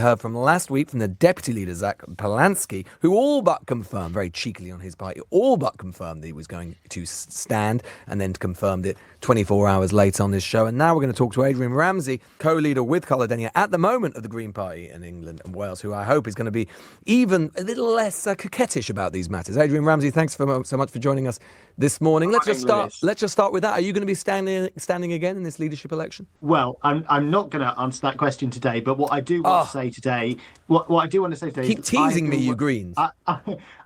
Heard from last week from the deputy leader, Zach Polanski, who all but confirmed, very cheekily on his part, all but confirmed that he was going to stand, and then confirmed it 24 hours later on this show. And now we're going to talk to Adrian Ramsay, co-leader with Carla Denyer at the moment of the Green Party in England and Wales, who I hope is going to be even a little less coquettish about these matters. Adrian Ramsay, thanks so much for joining us this morning. Let's just start with that. Are you going to be standing again in this leadership election? Well, I'm not going to answer that question today, but what I do want to say today, what I do want to say today, keep teasing me, you Greens.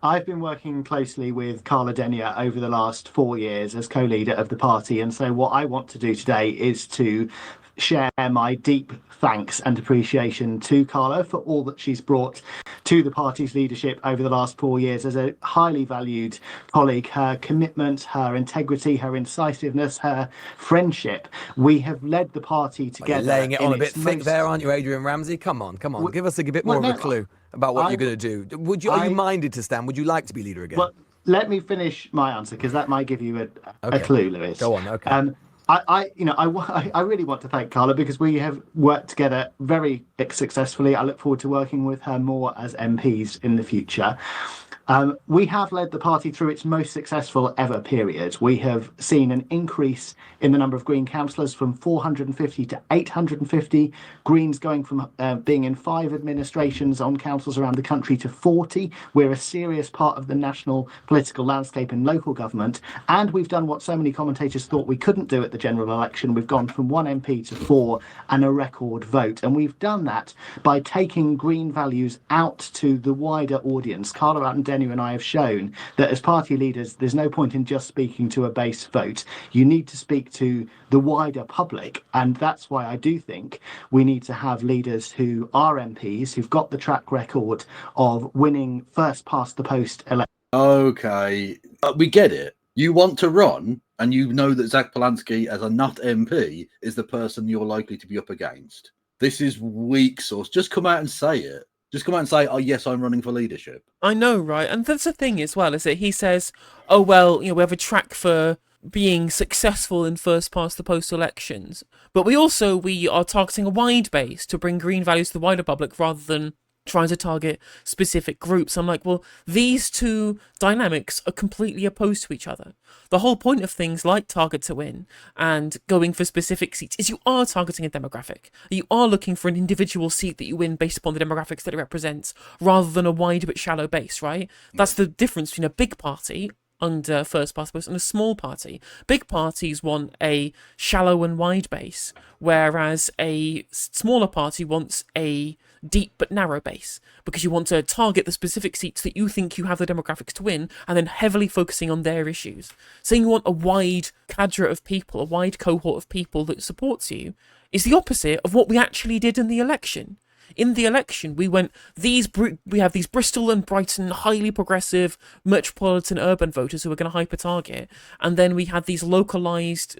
I've been working closely with Carla Denyer over the last 4 years as co-leader of the party, and so what I want to do today is to share my deep thanks and appreciation to Carla for all that she's brought to the party's leadership over the last 4 years as a highly valued colleague. Her commitment, her integrity, her incisiveness, her friendship. We have led the party together. You're laying it on a bit thick there, aren't you, Adrian Ramsay? Come on. Give us a bit more of a clue about what you're going to do. Are you minded to stand? Would you like to be leader again? Well, let me finish my answer, because that might give you a clue, Lewis. Go on, okay. I really want to thank Carla, because we have worked together very successfully. I look forward to working with her more as MPs in the future. We have led the party through its most successful ever period. We have seen an increase in the number of Green councillors from 450 to 850, Greens going from being in 5 administrations on councils around the country to 40. We're a serious part of the national political landscape in local government, and we've done what so many commentators thought we couldn't do at the general election. We've gone from 1 MP to 4 and a record vote, and we've done that by taking Green values out to the wider audience. Carla Denyer and I have shown that as party leaders, there's no point in just speaking to a base vote. You need to speak to the wider public, and that's why I do think we need to have leaders who are MPs, who've got the track record of winning first past the post election. Okay, we get it. You want to run, and you know that Zach Polanski, as a nut MP, is the person you're likely to be up against. This is weak sauce. Just come out and say it. Just come out and say, oh, yes, I'm running for leadership. I know, right? And that's the thing as well, is that he says, oh, well, we have a track for being successful in first past the post elections. But we are targeting a wide base to bring Green values to the wider public rather than trying to target specific groups. I'm like, well, these two dynamics are completely opposed to each other. The whole point of things like Target to Win and going for specific seats is you are targeting a demographic. You are looking for an individual seat that you win based upon the demographics that it represents, rather than a wide but shallow base, right? That's the difference between a big party under first past the post and a small party. Big parties want a shallow and wide base, whereas a smaller party wants a deep but narrow base, because you want to target the specific seats that you think you have the demographics to win, and then heavily focusing on their issues. Saying you want a wide cadre of people, a wide cohort of people that supports you, is the opposite of what we actually did in the election. In the election, we have these Bristol and Brighton highly progressive metropolitan urban voters who are going to hyper target, and then we had these localised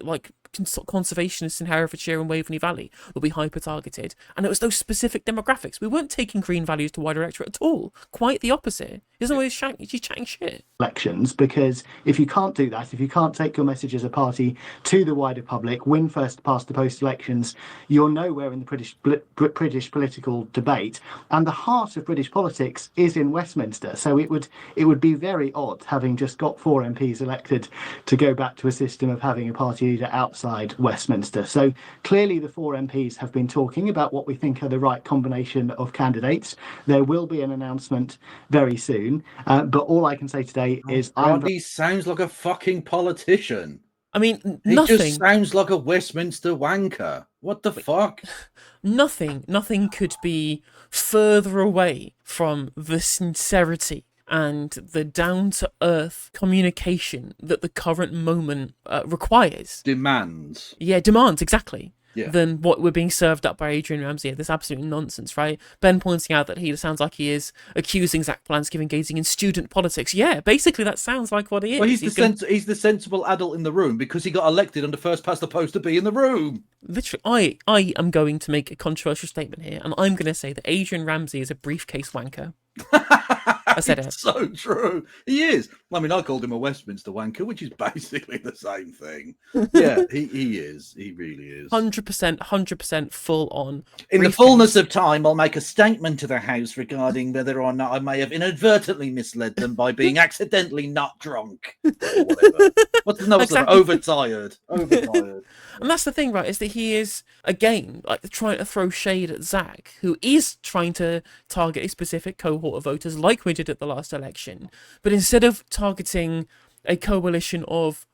conservationists in Herefordshire and Waveney Valley will be hyper targeted, and it was those specific demographics. We weren't taking Green values to wider electorate at all. Quite the opposite. Isn't it? She's chatting shit. Elections, because if you can't do that, if you can't take your message as a party to the wider public, win first past the post elections, you're nowhere in the British political debate. And the heart of British politics is in Westminster, so it would be very odd, having just got 4 MPs elected, to go back to a system of having a party leader outside Westminster. So clearly the 4 MPs have been talking about what we think are the right combination of candidates. There will be an announcement very soon. But all I can say today is... He sounds like a fucking politician. I mean, he nothing... just sounds like a Westminster wanker. What the fuck? Nothing could be further away from the sincerity and the down-to-earth communication that the current moment requires. Demands. Yeah, demands, exactly. Yeah. Than what we're being served up by Adrian Ramsay. This absolute nonsense, right? Ben pointing out that he sounds like he is accusing Zach Polanski of engaging in student politics. Yeah, basically that sounds like what he is. Well, he's the sensible adult in the room because he got elected under first past the post to be in the room. Literally, I am going to make a controversial statement here, and I'm going to say that Adrian Ramsay is a briefcase wanker. I said it. So true. He is. I mean, I called him a Westminster wanker, which is basically the same thing. Yeah, he is. He really is. 100% full on. In the fullness of time, I'll make a statement to the House regarding whether or not I may have inadvertently misled them by being accidentally not drunk. Or whatever. Exactly. Overtired. And that's the thing, right, is that he is, again, like trying to throw shade at Zach, who is trying to target a specific cohort of voters like we did at the last election. But instead of targeting a coalition of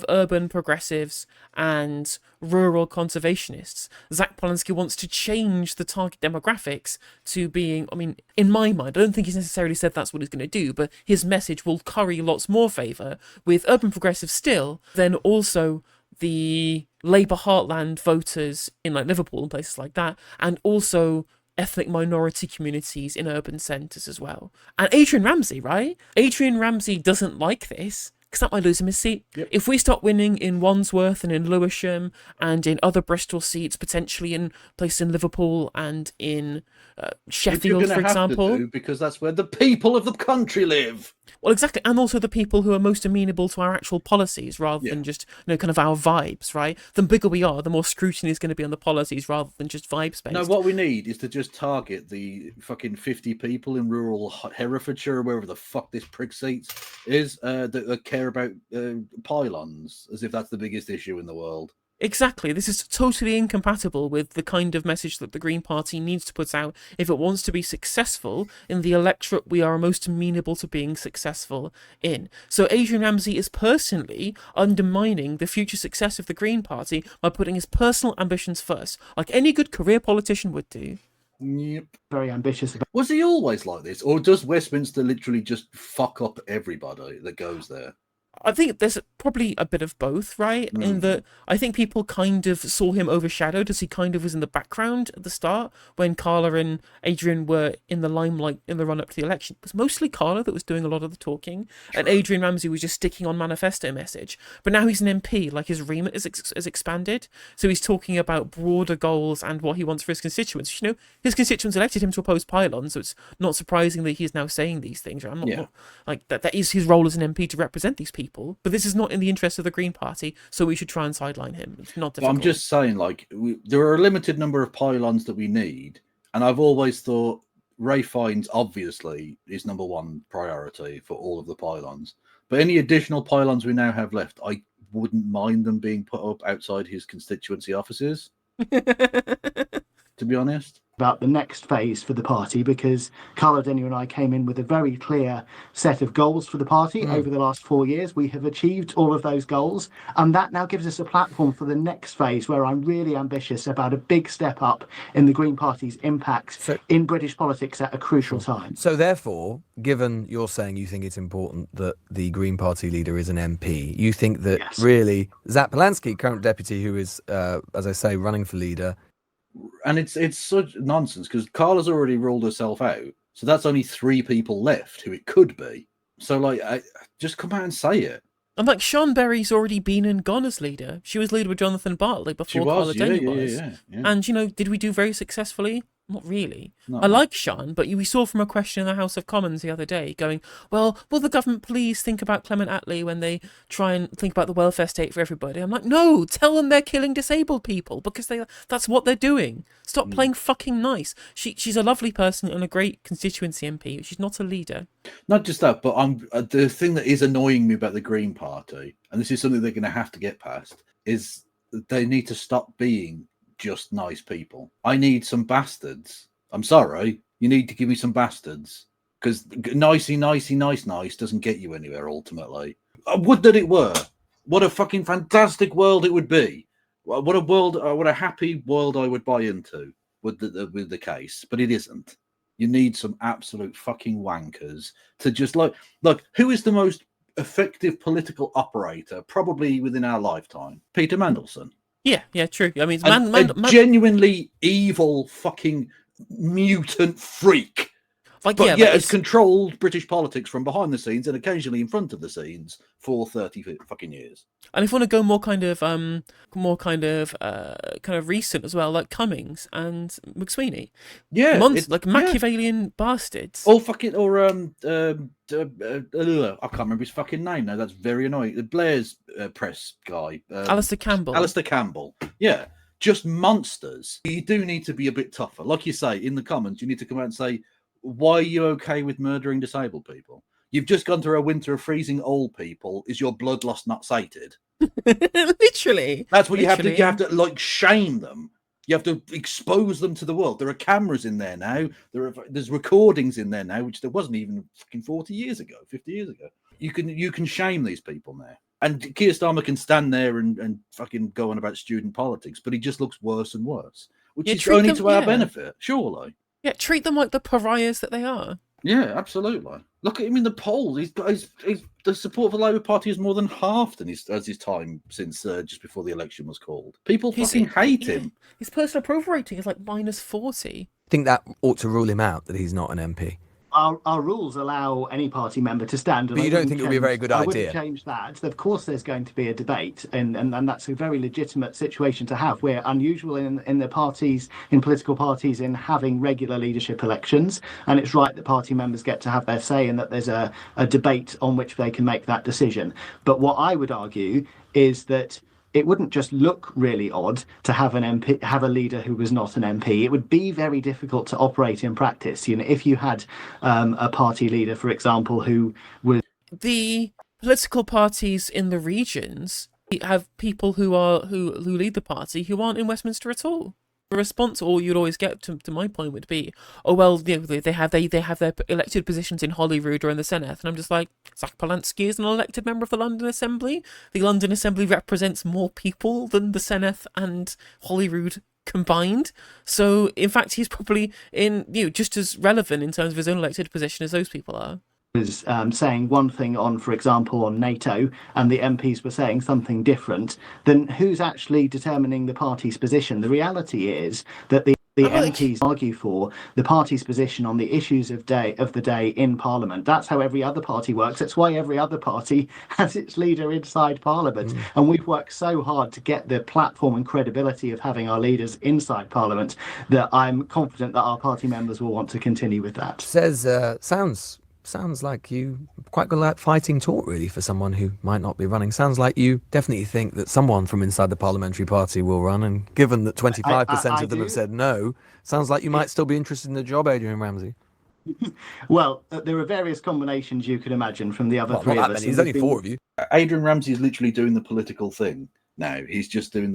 urban progressives and rural conservationists, Zach Polanski wants to change the target demographics to being, I mean, in my mind, I don't think he's necessarily said that's what he's going to do, but his message will curry lots more favour with urban progressives still, then also the Labour heartland voters in like Liverpool and places like that, and also ethnic minority communities in urban centres as well. And Adrian Ramsay, right? Adrian Ramsay doesn't like this, because that might lose him his seat. Yep. If we start winning in Wandsworth and in Lewisham and in other Bristol seats, potentially in places in Liverpool and in Sheffield, for example. Because that's where the people of the country live. Well, exactly. And also the people who are most amenable to our actual policies rather than just, kind of our vibes, right? The bigger we are, the more scrutiny is going to be on the policies rather than just vibes-based. No, what we need is to just target the fucking 50 people in rural Herefordshire, wherever the fuck this prick seat is, that care about pylons, as if that's the biggest issue in the world. Exactly. This is totally incompatible with the kind of message that the Green Party needs to put out if it wants to be successful in the electorate we are most amenable to being successful in. So Adrian Ramsay is personally undermining the future success of the Green Party by putting his personal ambitions first, like any good career politician would do. Yep. Very ambitious. Was he always like this? Or does Westminster literally just fuck up everybody that goes there? I think there's probably a bit of both, right? In that I think people kind of saw him overshadowed as he kind of was in the background at the start when Carla and Adrian were in the limelight in the run-up to the election. It was mostly Carla that was doing a lot of the talking, and Adrian Ramsay was just sticking on manifesto message. But now he's an MP, like his remit is expanded, so he's talking about broader goals and what he wants for his constituents. His constituents elected him to oppose pylons, so it's not surprising that he's now saying these things. Right? I'm not like that is his role as an MP to represent these people. But this is not in the interest of the Green Party, so we should try and sideline him. It's not difficult. I'm just saying, there are a limited number of pylons that we need, and I've always thought Ray Fiennes obviously is number one priority for all of the pylons. But any additional pylons we now have left, I wouldn't mind them being put up outside his constituency offices, to be honest. About the next phase for the party, because Carla Denny and I came in with a very clear set of goals for the party over the last 4 years. We have achieved all of those goals, and that now gives us a platform for the next phase where I'm really ambitious about a big step up in the Green Party's impact in British politics at a crucial time. So therefore, given you're saying you think it's important that the Green Party leader is an MP, you think that really Zach Polanski, current deputy, who is, as I say, running for leader, and it's such nonsense because Carla's already ruled herself out, so that's only 3 people left who it could be. So just come out and say it. And Sean Berry's already been and gone as leader. She was leader with Jonathan Bartley before Carla Denny was. Yeah. And did we do very successfully? Not really. No. I like Sean, but we saw from a question in the House of Commons the other day going, well, will the government please think about Clement Attlee when they try and think about the welfare state for everybody? I'm like, no, tell them they're killing disabled people because that's what they're doing. Stop playing fucking nice. She's a lovely person and a great constituency MP. She's not a leader. Not just that, but the thing that is annoying me about the Green Party, and this is something they're going to have to get past, is they need to stop being just nice people. I need some bastards. I'm sorry. You need to give me some bastards. Because nice doesn't get you anywhere ultimately. Would that it were. What a fucking fantastic world it would be. What a happy world I would buy into with the case. But it isn't. You need some absolute fucking wankers to just look, who is the most effective political operator probably within our lifetime? Peter Mandelson. Yeah, true. I mean, a genuinely evil fucking mutant freak. Like, But yeah, yet like, has controlled British politics from behind the scenes and occasionally in front of the scenes for 30 fucking years. and if you want to go kind of recent as well, like Cummings and McSweeney, Yeah, like Machiavellian bastards. Or fucking, or I can't remember his fucking name now. That's very annoying. The Blair's press guy, Alistair Campbell. Alistair Campbell. Yeah, just monsters. You do need to be a bit tougher. Like you say in the comments, you need to come out and say, why are you okay with murdering disabled people? You've just gone through a winter of freezing old people. Is your bloodlust not sated? Literally. That's what you have to. You have to like shame them. You have to expose them to the world. There are cameras in there now. There's recordings in there now, which there wasn't even fucking 40 years ago, 50 years ago. You can shame these people now. And Keir Starmer can stand there and fucking go on about student politics, but he just looks worse and worse, which is only to our benefit, surely. Yeah, treat them like the pariahs that they are. Yeah, absolutely. Look at him in the polls. He's got the support for the Labour Party is more than halved in his time since just before the election was called. People fucking hate him. His personal approval rating is like -40. I think that ought to rule him out that he's not an MP. Our rules allow any party member to stand. But you don't think it would be a very good idea? I wouldn't change that. Of course, there's going to be a debate, and that's a very legitimate situation to have. We're unusual in the parties, in political parties, in having regular leadership elections, and it's right that party members get to have their say and that there's a debate on which they can make that decision. But what I would argue is that it wouldn't just look really odd to have an MP, have a leader who was not an MP. It would be very difficult to operate in practice. You know, if you had a party leader, for example, who was the political parties in the regions have people who lead the party who aren't in Westminster at all. The response, or you'd always get to my point, would be, oh well, you know, they have their elected positions in Holyrood or in the Senedd, and I'm just like, Zach Polanski is an elected member of the London Assembly. The London Assembly represents more people than the Senedd and Holyrood combined. So in fact, he's probably just as relevant in terms of his own elected position as those people are. Was saying one thing on, for example, on NATO, and the MPs were saying something different, then who's actually determining the party's position? The reality is that the MPs argue for the party's position on the issues of the day in Parliament. That's how every other party works. That's why every other party has its leader inside Parliament. And we've worked so hard to get the platform and credibility of having our leaders inside Parliament that I'm confident that our party members will want to continue with that. Sounds like you quite good at fighting talk, really, for someone who might not be running. Sounds like you definitely think that someone from inside the parliamentary party will run, and given that 25% of them have said no, sounds like you might still be interested in the job, Adrian Ramsay. Well, there are various combinations you could imagine from the other three of us. There's only four of you. Adrian Ramsay is literally doing the political thing now. He's just doing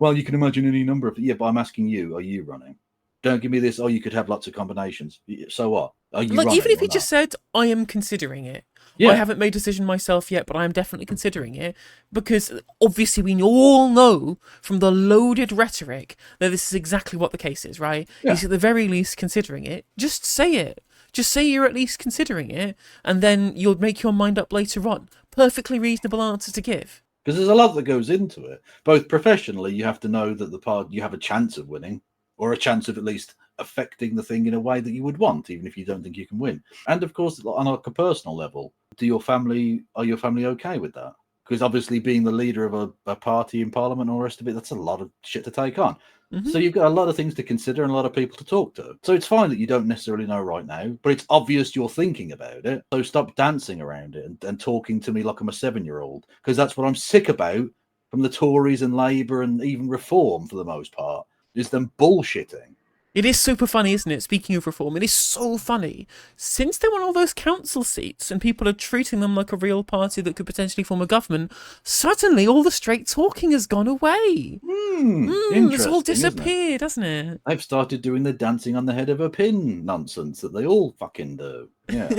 well, you can imagine any number of... Yeah, but I'm asking you, are you running? Don't give me this, you could have lots of combinations. So what? Are you running, even if he just said, I am considering it. Yeah. I haven't made a decision myself yet, but I am definitely considering it. Because obviously we all know from the loaded rhetoric that this is exactly what the case is, right? Yeah. He's at the very least considering it. Just say it. Just say you're at least considering it, and then you'll make your mind up later on. Perfectly reasonable answer to give. Because there's a lot that goes into it. Both professionally, you have to know that you have a chance of winning, or a chance of at least affecting the thing in a way that you would want, even if you don't think you can win. And of course, on a personal level, are your family okay with that? Because obviously being the leader of a party in Parliament and all the rest of it, that's a lot of shit to take on. Mm-hmm. So you've got a lot of things to consider and a lot of people to talk to. So it's fine that you don't necessarily know right now, but it's obvious you're thinking about it. So stop dancing around it and talking to me like I'm a 7-year-old, because that's what I'm sick about from the Tories and Labour and even Reform for the most part, is them bullshitting. It is super funny, isn't it? Speaking of Reform, it is so funny. Since they won all those council seats and people are treating them like a real party that could potentially form a government, suddenly all the straight talking has gone away. It's all disappeared, hasn't it? They've started doing the dancing on the head of a pin nonsense that they all fucking do. Yeah.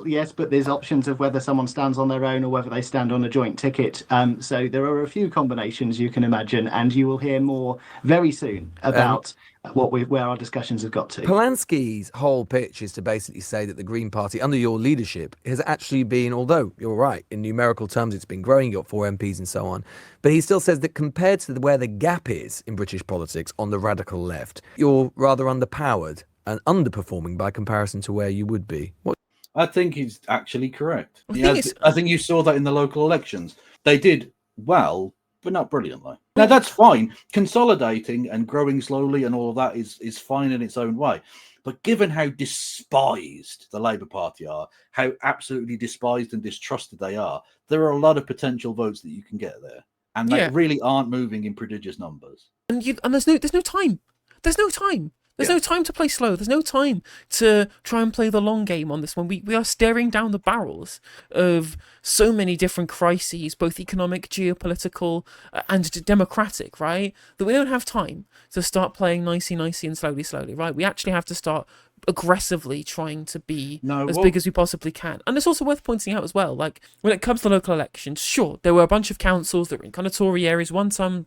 Yes, but there's options of whether someone stands on their own or whether they stand on a joint ticket. So there are a few combinations you can imagine, and you will hear more very soon about where our discussions have got to. Polanski's whole pitch is to basically say that the Green Party, under your leadership, has actually been, although you're right, in numerical terms it's been growing, you got 4 MPs and so on, but he still says that compared to where the gap is in British politics on the radical left, you're rather underpowered. and underperforming by comparison to where you would be. What? I think he's actually correct. The I think you saw that in the local elections. They did well, but not brilliantly. Now, that's fine. Consolidating and growing slowly and all of that is fine in its own way. But given how despised the Labour Party are, how absolutely despised and distrusted they are, there are a lot of potential votes that you can get there. And they really aren't moving in prodigious numbers. And there's no time. There's no time. There's no time to play slow. There's no time to try and play the long game on this one. We are staring down the barrels of so many different crises, both economic, geopolitical, and democratic, right? That we don't have time to start playing nicey and slowly, right? We actually have to start aggressively trying to be big as we possibly can. And it's also worth pointing out as well, like when it comes to local elections, sure, there were a bunch of councils that were in kind of Tory areas, one time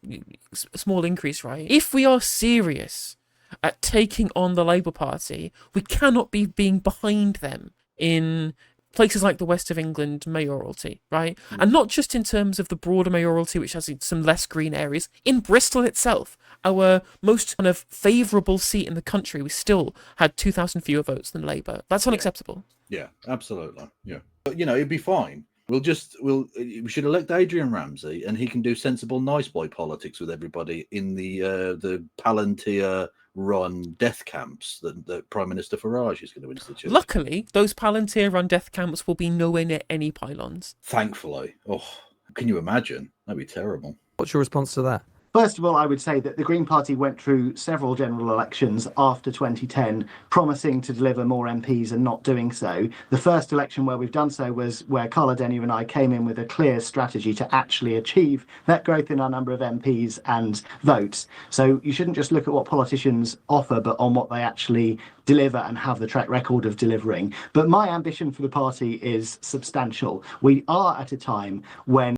a small increase, right? If we are serious at taking on the Labour Party, we cannot be being behind them in places like the West of England mayoralty, right? And not just in terms of the broader mayoralty, which has some less green areas. In Bristol itself, our most kind of favourable seat in the country, we still had 2,000 fewer votes than Labour. That's unacceptable. Yeah, absolutely. Yeah, but it'd be fine. We should elect Adrian Ramsay, and he can do sensible, nice boy politics with everybody in the Palantir-run death camps that Prime Minister Farage is going to institute. Luckily, those Palantir-run death camps will be nowhere near any pylons. Thankfully. Oh, can you imagine? That'd be terrible. What's your response to that? First of all, I would say that the Green Party went through several general elections after 2010, promising to deliver more MPs and not doing so. The first election where we've done so was where Carla Denny and I came in with a clear strategy to actually achieve that growth in our number of MPs and votes. So you shouldn't just look at what politicians offer, but on what they actually deliver and have the track record of delivering. But my ambition for the party is substantial. We are at a time when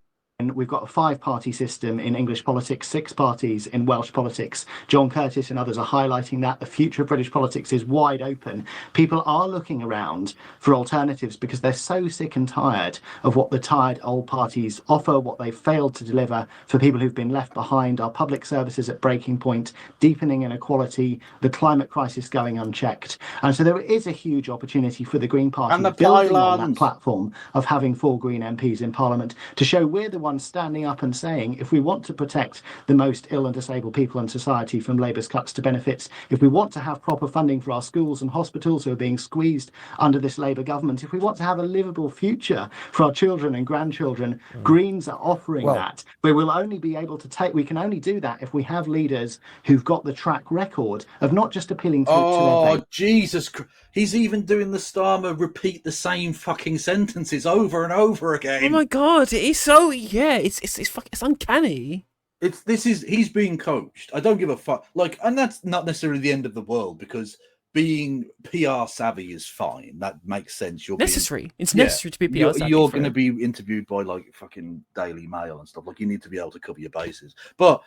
we've got a 5-party system in English politics, 6 parties in Welsh politics. John Curtis and others are highlighting that the future of British politics is wide open. People are looking around for alternatives because they're so sick and tired of what the tired old parties offer, what they've failed to deliver for people who've been left behind, our public services at breaking point, deepening inequality, the climate crisis going unchecked. And so there is a huge opportunity for the Green Party and the building on that platform of having 4 Green MPs in Parliament to show we're the standing up and saying, if we want to protect the most ill and disabled people in society from Labour's cuts to benefits, if we want to have proper funding for our schools and hospitals who are being squeezed under this Labour government, if we want to have a livable future for our children and grandchildren, Greens are offering that. We will only be able to we can only do that if we have leaders who've got the track record of not just appealing to their base. Jesus Christ. He's even doing the Starmer repeat the same fucking sentences over and over again. Oh my God, it is so, it's uncanny. He's being coached. I don't give a fuck. And that's not necessarily the end of the world, because being PR savvy is fine. That makes sense. It's necessary to be PR savvy. You're going to be interviewed by fucking Daily Mail and stuff. You need to be able to cover your bases. But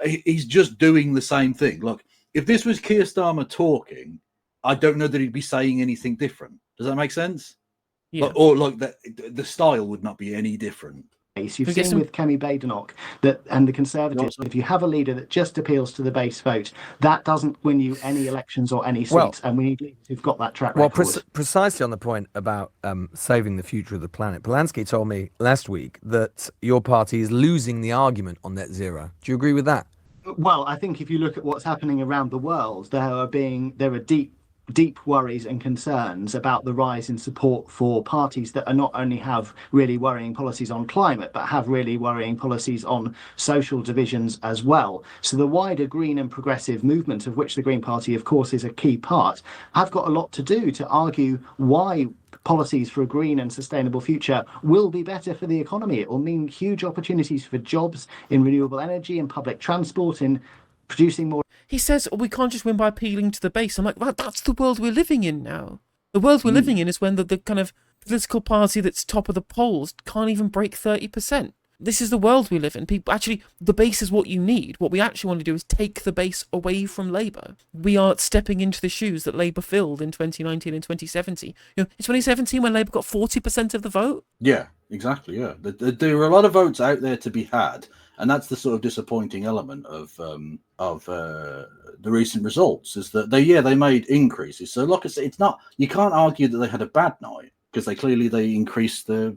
he's just doing the same thing. Look, if this was Keir Starmer talking, I don't know that he'd be saying anything different. Does that make sense? Yeah. The style would not be any different. You've seen with Kemi Badenoch and the Conservatives, if you have a leader that just appeals to the base vote, that doesn't win you any elections or any seats, and we need leaders who've got that track record. Well, precisely on the point about saving the future of the planet, Polanski told me last week that your party is losing the argument on net zero. Do you agree with that? Well, I think if you look at what's happening around the world, there are deep worries and concerns about the rise in support for parties that are not only have really worrying policies on climate, but have really worrying policies on social divisions as well. So the wider green and progressive movement, of which the Green Party, of course, is a key part, have got a lot to do to argue why policies for a green and sustainable future will be better for the economy. It will mean huge opportunities for jobs in renewable energy and public transport, in producing more. He says, we can't just win by appealing to the base. I'm like, that's the world we're living in now. The world we're living in is when the kind of political party that's top of the polls can't even break 30%. This is the world we live in. People, actually, the base is what you need. What we actually want to do is take the base away from Labour. We are stepping into the shoes that Labour filled in 2019 and 2017. In 2017, when Labour got 40% of the vote. Yeah, exactly. Yeah, there are a lot of votes out there to be had, And that's the sort of disappointing element of the recent results, is that they made increases. So like I said, it's not, you can't argue that they had a bad night, because they increased their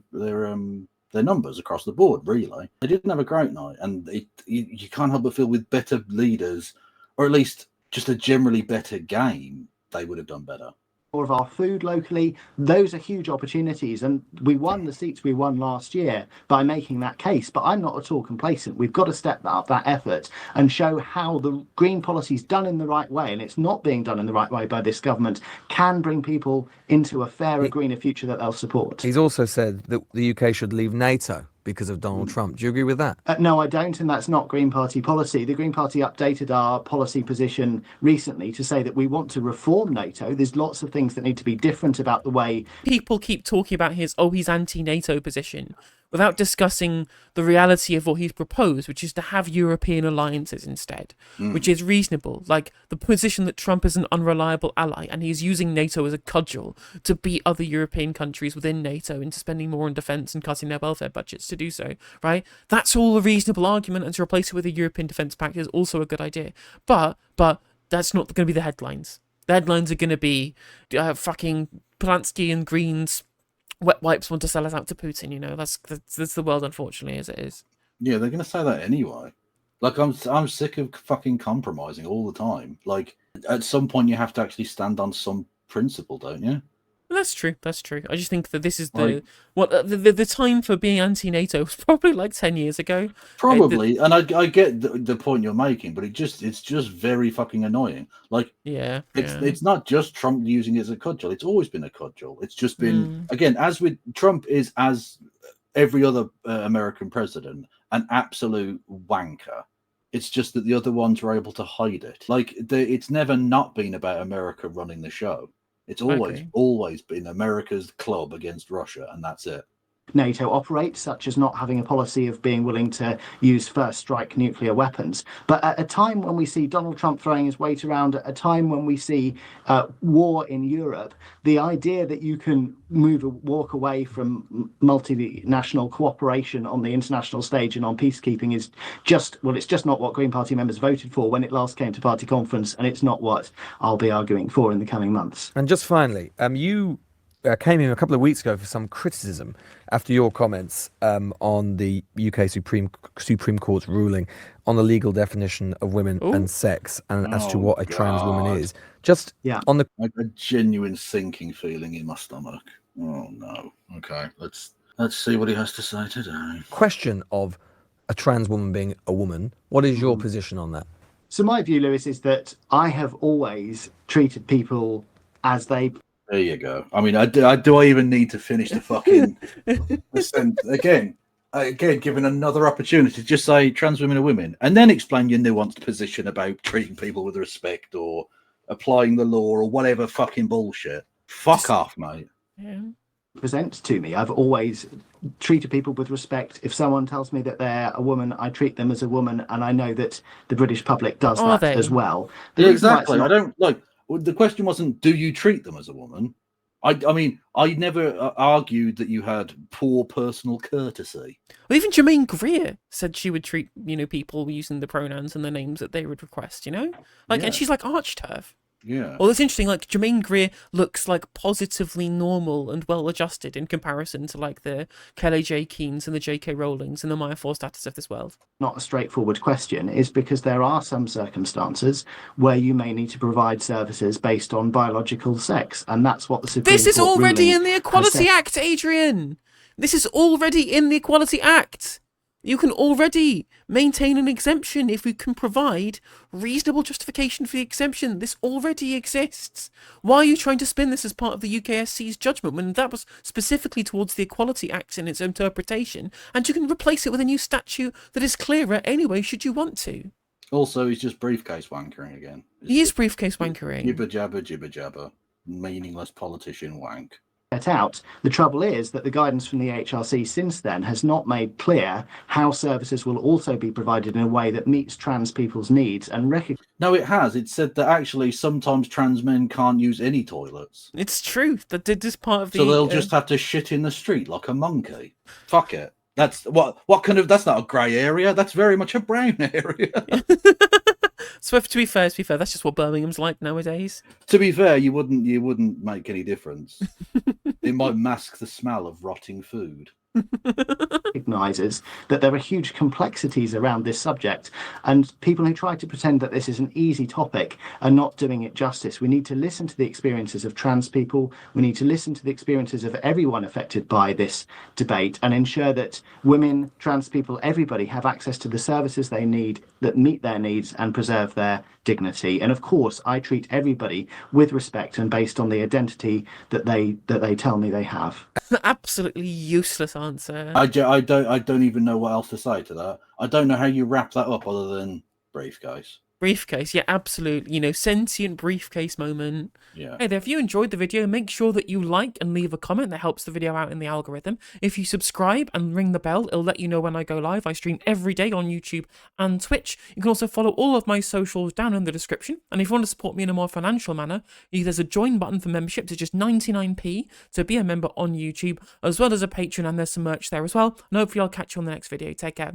numbers across the board. Really, they didn't have a great night, and you can't help but feel with better leaders, or at least just a generally better game, they would have done better. More of our food locally. Those are huge opportunities, and we won the seats we won last year by making that case. But I'm not at all complacent. We've got to step up that effort and show how the green policy is done in the right way, and it's not being done in the right way by this government, can bring people into a fairer, greener future that they'll support. He's also said that the UK should leave NATO because of Donald Trump. Do you agree with that? No, I don't, and that's not Green Party policy. The Green Party updated our policy position recently to say that we want to reform NATO. There's lots of things that need to be different about the way People keep talking about his anti-NATO position without discussing the reality of what he's proposed, which is to have European alliances instead, which is reasonable. Like the position that Trump is an unreliable ally and he's using NATO as a cudgel to beat other European countries within NATO into spending more on defence and cutting their welfare budgets to do so, right? That's all a reasonable argument, and to replace it with a European Defence Pact is also a good idea. But that's not going to be the headlines. The headlines are going to be fucking Polanski and Greens wet wipes want to sell us out to Putin. You know, that's the world, unfortunately, as it is. Yeah, they're going to say that anyway. Like, I'm sick of fucking compromising all the time. Like, at some point you have to actually stand on some principle, don't you? That's true. I just think that this is the time for being anti-NATO was probably like 10 years ago. Probably, and I get the point you're making, but it's just very fucking annoying. Like, it's not just Trump using it as a cudgel. It's always been a cudgel. It's just been again, as with Trump, is as every other American president, an absolute wanker. It's just that the other ones were able to hide it. Like, it's never not been about America running the show. It's always been America's club against Russia, and that's it. NATO operates, such as not having a policy of being willing to use first strike nuclear weapons. But at a time when we see Donald Trump throwing his weight around, at a time when we see war in Europe, the idea that you can walk away from multinational cooperation on the international stage and on peacekeeping is it's just not what Green Party members voted for when it last came to party conference, and it's not what I'll be arguing for in the coming months. And just finally, you came in a couple of weeks ago for some criticism after your comments on the UK Supreme Court's ruling on the legal definition of women and sex, and as to what a trans woman is. On the like a genuine sinking feeling in my stomach. Oh no. Okay, let's see what he has to say today. Question of a trans woman being a woman. What is your position on that? So my view, Lewis, is that I have always treated people as they. There you go. I mean, do I even need to finish the fucking again, given another opportunity to just say trans women are women, and then explain your nuanced position about treating people with respect or applying the law or whatever fucking bullshit. Fuck off, mate. Yeah. Present to me. I've always treated people with respect. If someone tells me that they're a woman, I treat them as a woman, and I know that the British public does as well. Yeah, exactly. I don't like. The question wasn't, do you treat them as a woman? I mean, I never argued that you had poor personal courtesy. Well, even Jermaine Greer said she would treat, people using the pronouns and the names that they would request, and she's like arch turf. Yeah. Well, it's interesting, like Jermaine Greer looks like positively normal and well adjusted in comparison to like the Kelly J. Keens and the J.K. Rowlings and the Maya Forstatus of this world. Not a straightforward question is because there are some circumstances where you may need to provide services based on biological sex, and that's what the Supreme Court This is already ruling in the Equality Act, Adrian. This is already in the Equality Act. You can already maintain an exemption if we can provide reasonable justification for the exemption. This already exists. Why are you trying to spin this as part of the UKSC's judgment when that was specifically towards the Equality Act in its interpretation, and you can replace it with a new statute that is clearer anyway should you want to? Also, he's just briefcase wankering again. He is briefcase wankering. Jibber jabber, meaningless politician wank. Out. The trouble is that the guidance from the HRC since then has not made clear how services will also be provided in a way that meets trans people's needs and No, it has. It said that actually sometimes trans men can't use any toilets. It's true. That did this part of the. So they'll just have to shit in the street like a monkey. Fuck it. That's what kind of, that's not a grey area. That's very much a brown area. So to be fair, that's just what Birmingham's like nowadays. To be fair, you wouldn't make any difference. It might mask the smell of rotting food. Recognises that there are huge complexities around this subject, and people who try to pretend that this is an easy topic are not doing it justice. We need to listen to the experiences of trans people. We need to listen to the experiences of everyone affected by this debate and ensure that women, trans people, everybody have access to the services they need that meet their needs and preserve their dignity. And of course, I treat everybody with respect and based on the identity that they tell me they have. Absolutely useless answer. I don't even know what else to say to that. I don't know how you wrap that up other than briefcase. Briefcase, yeah, absolute, sentient briefcase moment. Yeah. Hey there, if you enjoyed the video, make sure that you like and leave a comment. That helps the video out in the algorithm. If you subscribe and ring the bell, it'll let you know when I go live. I stream every day on YouTube and Twitch. You can also follow all of my socials down in the description. And if you want to support me in a more financial manner, there's a join button for memberships. It's just 99p to be a member on YouTube, as well as a Patreon, and there's some merch there as well. And hopefully I'll catch you on the next video. Take care.